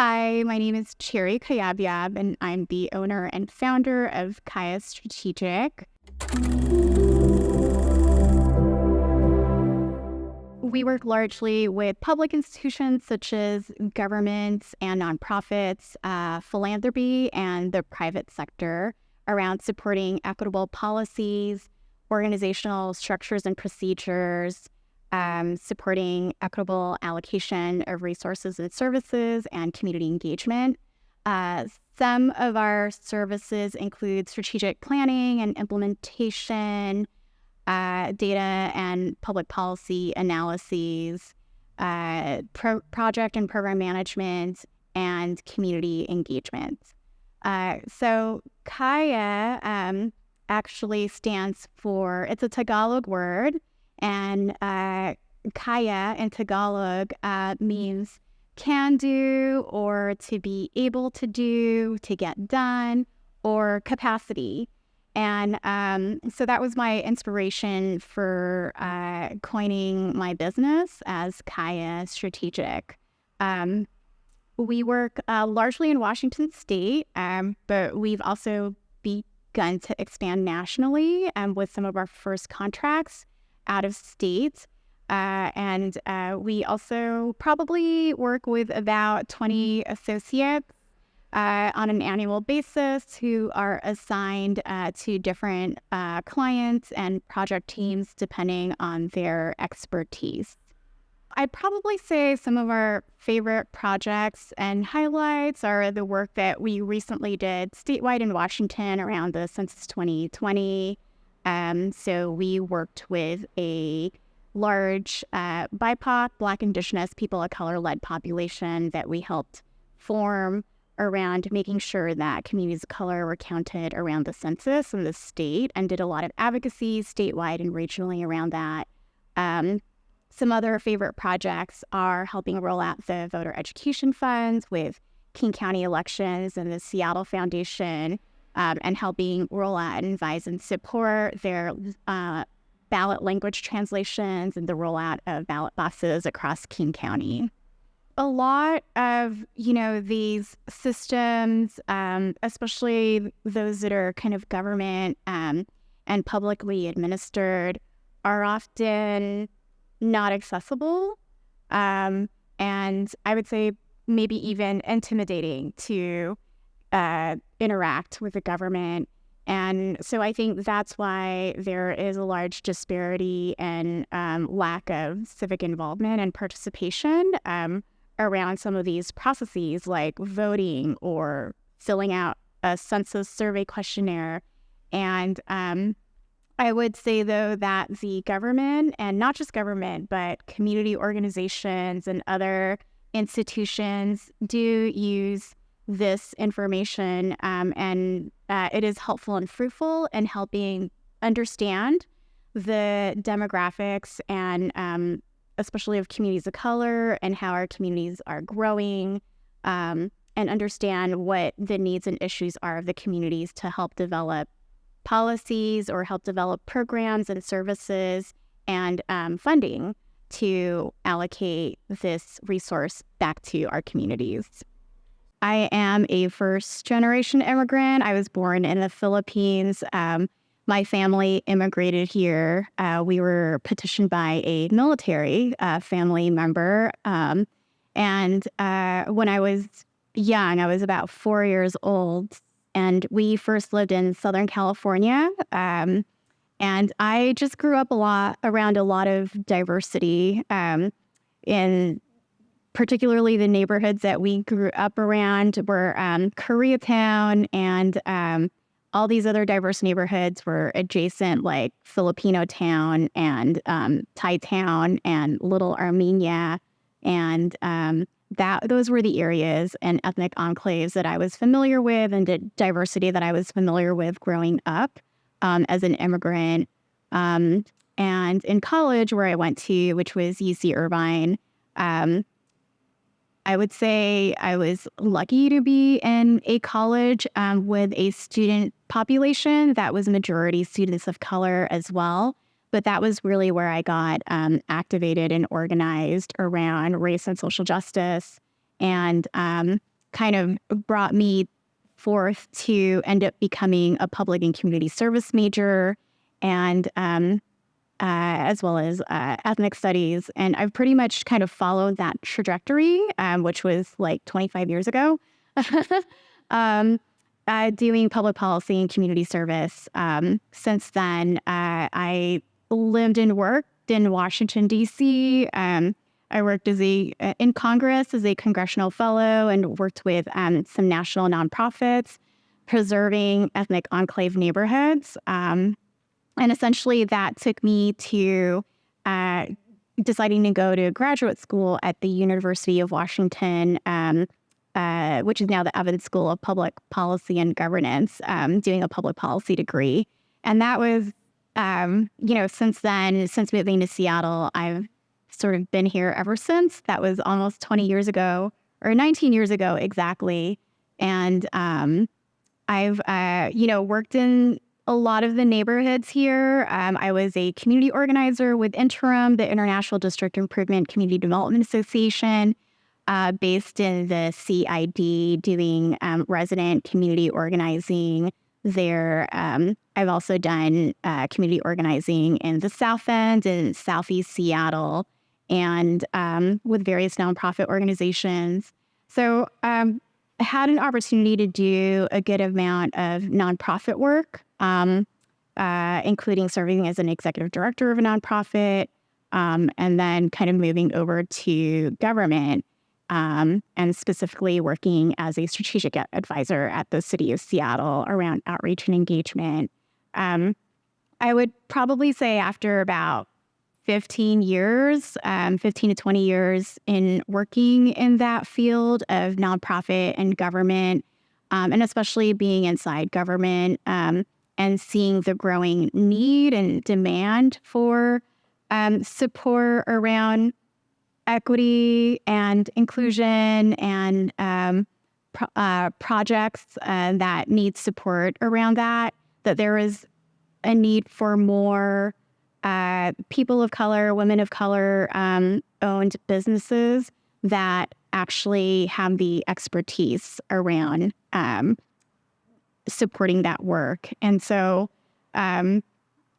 Hi, my name is Cayabyab, and I'm the owner and founder of Kaya Strategic. We work largely with public institutions such as governments and nonprofits, philanthropy, and the private sector around supporting equitable policies, organizational structures and procedures, supporting equitable allocation of resources and services, and community engagement. Some of our services include strategic planning and implementation, data and public policy analyses, project and program management, and community engagement. So Kaya actually stands for, it's a Tagalog word, and Kaya in Tagalog means can do, or to be able to do, to get done, or capacity. And so that was my inspiration for coining my business as Kaya Strategic. We work largely in Washington State, but we've also begun to expand nationally with some of our first contracts out of state. And we also probably work with about 20 associates on an annual basis who are assigned to different clients and project teams depending on their expertise. I'd probably say some of our favorite projects and highlights are the work that we recently did statewide in Washington around the Census 2020. So we worked with a large BIPOC, Black, Indigenous, people of color-led population that we helped form around making sure that communities of color were counted around the census in the state, and did a lot of advocacy statewide and regionally around that. Some other favorite projects are helping roll out the voter education funds with King County elections and the Seattle Foundation, and helping roll out and advise and support their ballot language translations and the rollout of ballot boxes across King County. A lot of, these systems, especially those that are kind of government and publicly administered, are often not accessible. And I would say maybe even intimidating to interact with the government. And so I think that's why there is a large disparity and lack of civic involvement and participation around some of these processes, like voting or filling out a census survey questionnaire. And I would say, though, that the government, and not just government, but community organizations and other institutions do use this information, and it is helpful and fruitful in helping understand the demographics and especially of communities of color and how our communities are growing, and understand what the needs and issues are of the communities to help develop policies or help develop programs and services and funding to allocate this resource back to our communities. I am a first-generation immigrant. I was born in the Philippines. My family immigrated here. We were petitioned by a military family member. And when I was young, I was about 4 years old, and we first lived in Southern California. And I just grew up around a lot of diversity in particularly the neighborhoods that we grew up around were Koreatown, and all these other diverse neighborhoods were adjacent, like FilipinoTown and Thai Town and Little Armenia. And those were the areas and ethnic enclaves that I was familiar with, and the diversity that I was familiar with growing up as an immigrant. And in college, where I went to, which was UC Irvine, I would say I was lucky to be in a college with a student population that was majority students of color as well. But that was really where I got activated and organized around race and social justice and kind of brought me forth to end up becoming a public and community service major, and as well as ethnic studies. And I've pretty much kind of followed that trajectory, which was like 25 years ago, doing public policy and community service. Since then, I lived and worked in Washington, D.C. I worked in Congress as a congressional fellow and worked with some national nonprofits preserving ethnic enclave neighborhoods. And essentially that took me to deciding to go to graduate school at the University of Washington, which is now the Evans School of Public Policy and Governance, doing a public policy degree. And that was, since then, since moving to Seattle, I've sort of been here ever since. That was almost 20 years ago, or 19 years ago exactly. And I've, worked in a lot of the neighborhoods here. I was a community organizer with Interim, the International District Improvement Community Development Association, based in the CID, doing resident community organizing there. I've also done community organizing in the South End and Southeast Seattle, and with various nonprofit organizations. So I had an opportunity to do a good amount of nonprofit work, including serving as an executive director of a nonprofit, and then kind of moving over to government, and specifically working as a strategic advisor at the city of Seattle around outreach and engagement. I would probably say after about 15 to 20 years in working in that field of nonprofit and government, and especially being inside government, and seeing the growing need and demand for support around equity and inclusion and projects that need support around that there is a need for more people of color, women of color owned businesses that actually have the expertise around supporting that work. And so I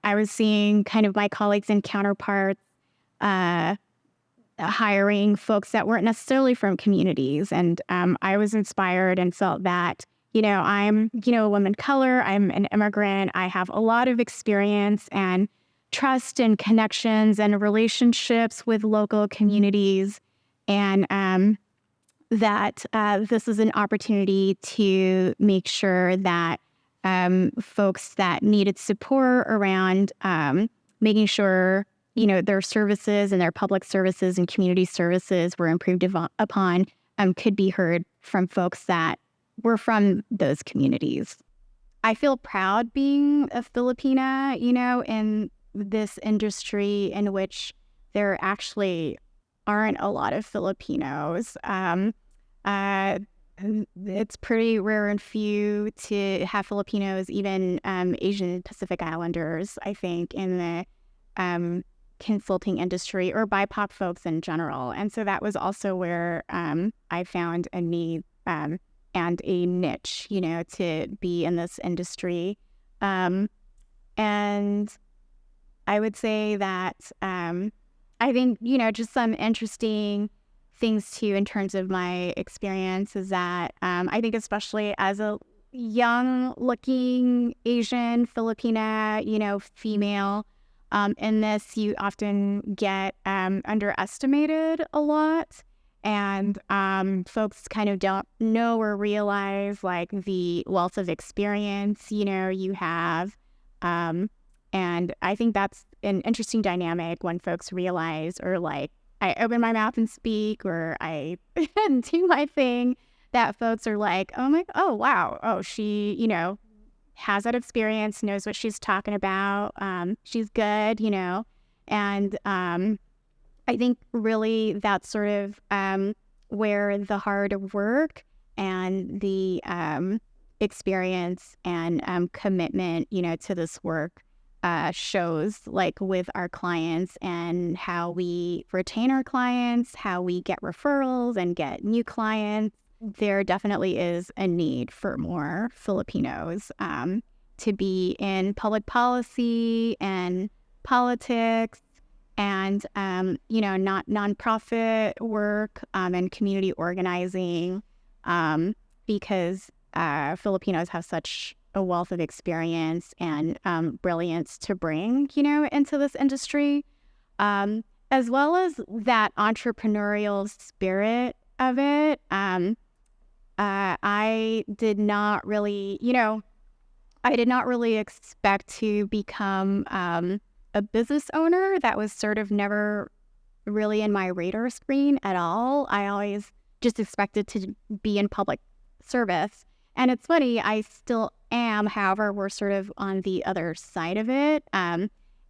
was seeing kind of my colleagues and counterparts hiring folks that weren't necessarily from communities. And I was inspired and felt that, I'm, a woman of color, I'm an immigrant, I have a lot of experience and trust and connections and relationships with local communities. And that this is an opportunity to make sure that folks that needed support around making sure, their services and their public services and community services were improved upon could be heard from folks that were from those communities. I feel proud being a Filipina, in this industry in which there actually aren't a lot of Filipinos. It's pretty rare and few to have Filipinos, even Asian Pacific Islanders, I think, in the consulting industry or BIPOC folks in general. And so that was also where I found a need and a niche, to be in this industry. And I would say that I think, just some interesting things too in terms of my experience is that I think especially as a young looking Asian, Filipina, female, in this, you often get underestimated a lot. And folks kind of don't know or realize like the wealth of experience, you have. And I think that's an interesting dynamic when folks realize, or like I open my mouth and speak, or I do my thing, that folks are like, oh, wow. Oh, she, has that experience, knows what she's talking about. She's good, and I think really that's sort of where the hard work and the experience and commitment, to this work shows like with our clients and how we retain our clients, how we get referrals and get new clients. There definitely is a need for more Filipinos to be in public policy and politics and, not nonprofit work and community organizing because Filipinos have such a wealth of experience and brilliance to bring, into this industry, as well as that entrepreneurial spirit of it. I did not really, expect to become a business owner. That was sort of never really in my radar screen at all. I always just expected to be in public service. And it's funny, I still am. However, we're sort of on the other side of it.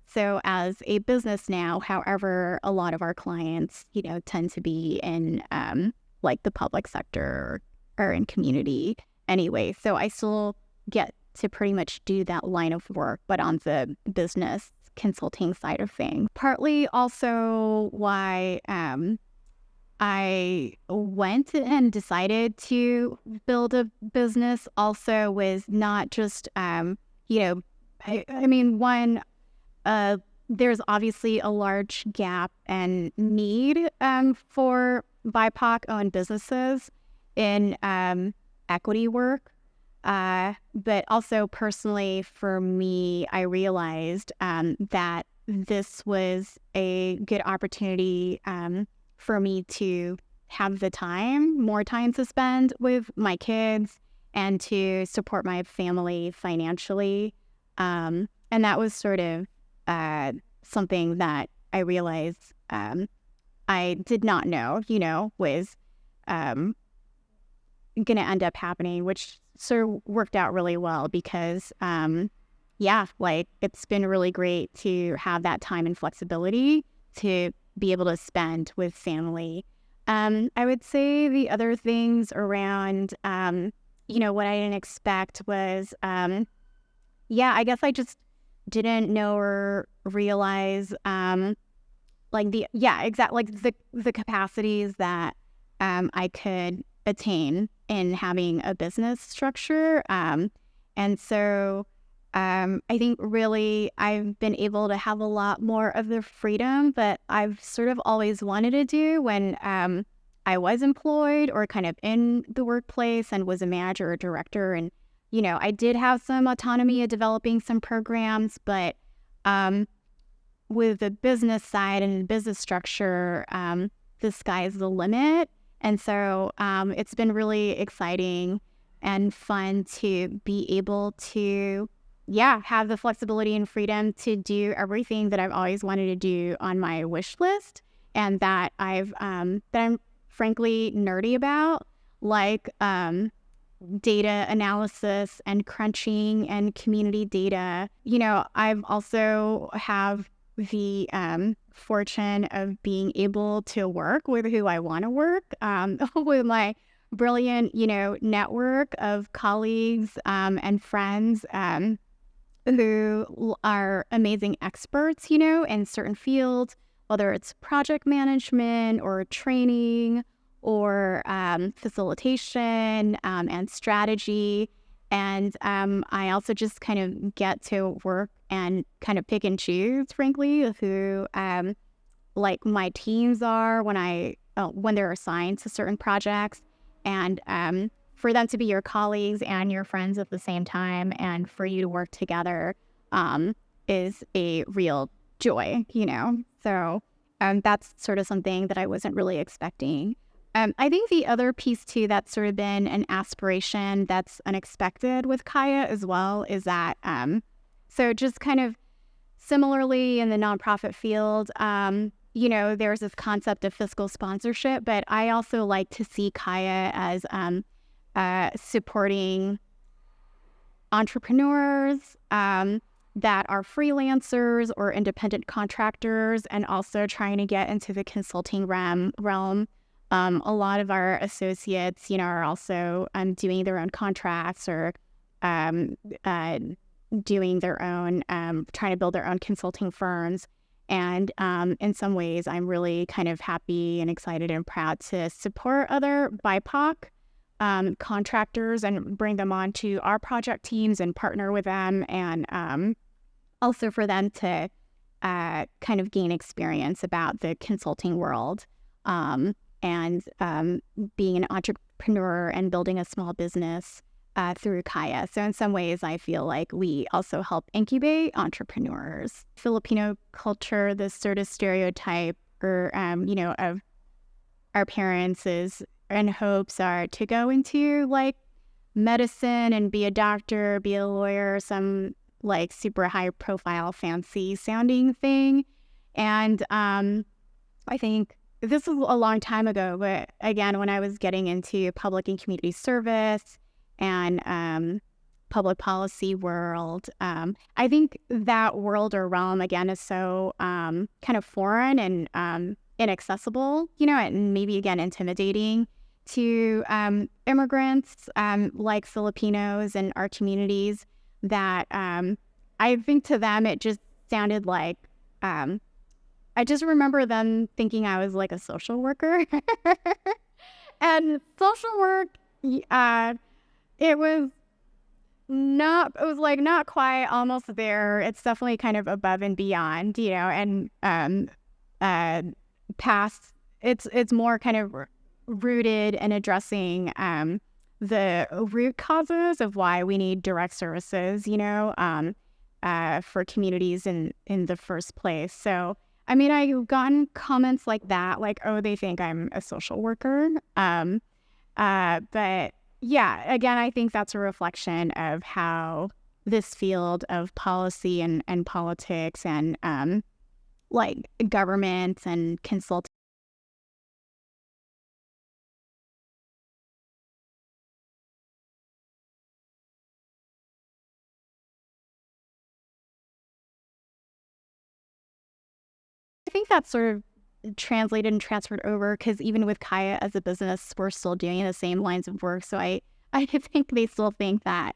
So as a business now, however, a lot of our clients, tend to be in like the public sector or in community anyway. So I still get to pretty much do that line of work, but on the business consulting side of things. Partly also why I went and decided to build a business also was not just, there's obviously a large gap and need for BIPOC-owned businesses in equity work. But also personally for me, I realized that this was a good opportunity for me to have more time to spend with my kids and to support my family financially. And that was sort of something that I realized I did not know, was going to end up happening, which sort of worked out really well because, it's been really great to have that time and flexibility to be able to spend with family. I would say the other things around, what I didn't expect was, I guess I just didn't know or realize, the capacities that I could attain in having a business structure. And so I think really I've been able to have a lot more of the freedom that I've sort of always wanted to do when I was employed or kind of in the workplace and was a manager or director. And, I did have some autonomy of developing some programs, but with the business side and business structure, the sky's the limit. And so it's been really exciting and fun to be able to, have the flexibility and freedom to do everything that I've always wanted to do on my wish list and that that I'm frankly nerdy about, like data analysis and crunching and community data. I've also have the fortune of being able to work with who I want to work, with my brilliant, network of colleagues and friends who are amazing experts, in certain fields, whether it's project management or training or facilitation and strategy. And I also just kind of get to work and kind of pick and choose, frankly, who my teams are when they're assigned to certain projects, and for them to be your colleagues and your friends at the same time, and for you to work together is a real joy, So that's sort of something that I wasn't really expecting. I think the other piece too that's sort of been an aspiration that's unexpected with Kaya as well is that so just kind of similarly in the nonprofit field, there's this concept of fiscal sponsorship, but I also like to see Kaya as supporting entrepreneurs that are freelancers or independent contractors, and also trying to get into the consulting realm. A lot of our associates, are also doing their own contracts or doing their own, trying to build their own consulting firms. And in some ways, I'm really kind of happy and excited and proud to support other BIPOC contractors and bring them onto our project teams and partner with them, and also for them to kind of gain experience about the consulting world, and being an entrepreneur and building a small business through Kaya. So in some ways, I feel like we also help incubate entrepreneurs. Filipino culture, this sort of stereotype or, of our parents is and hopes are to go into like medicine and be a doctor, be a lawyer, some like super high profile, fancy sounding thing. And I think this was a long time ago, but again, when I was getting into public and community service and public policy world, I think that world or realm again is so kind of foreign and inaccessible, and maybe again intimidating to immigrants like Filipinos and our communities, that I think to them it just sounded like I just remember them thinking I was like a social worker. And social work, it was not quite almost there. It's definitely kind of above and beyond, and past. It's more kind of rooted in addressing the root causes of why we need direct services, for communities in the first place. So, I mean, I've gotten comments like that, like, oh, they think I'm a social worker. But yeah, again, I think that's a reflection of how this field of policy and politics and like government and consulting. I think that's sort of translated and transferred over because even with Kaya as a business, we're still doing the same lines of work. So I think they still think that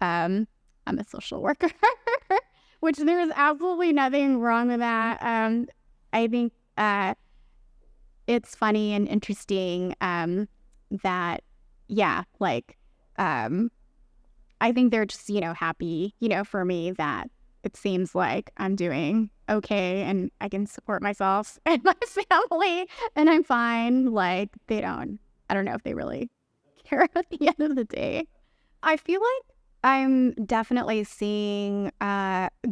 I'm a social worker, which there is absolutely nothing wrong with that. I think it's funny and interesting that, yeah, like I think they're just, happy, for me that it seems like I'm doing okay and I can support myself and my family and I'm fine. Like I don't know if they really care at the end of the day. I feel like I'm definitely seeing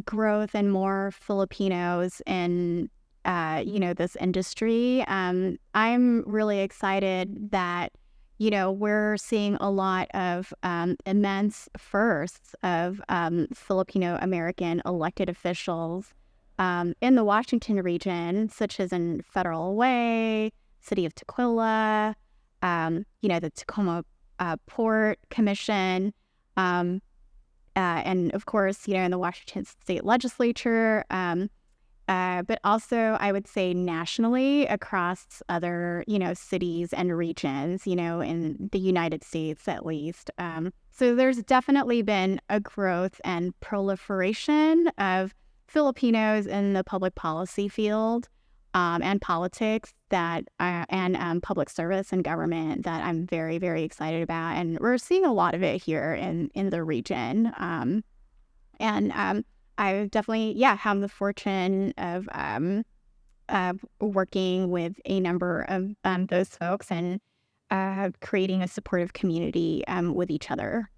growth and more Filipinos in, this industry. I'm really excited that we're seeing a lot of immense firsts of Filipino American elected officials in the Washington region, such as in Federal Way, City of Tukwila, the Tacoma Port Commission, and of course, in the Washington State Legislature. But also, I would say nationally across other, cities and regions, in the United States at least. So there's definitely been a growth and proliferation of Filipinos in the public policy field and politics and public service and government that I'm very, very excited about. And we're seeing a lot of it here in the region. I definitely, have the fortune of working with a number of those folks and creating a supportive community with each other.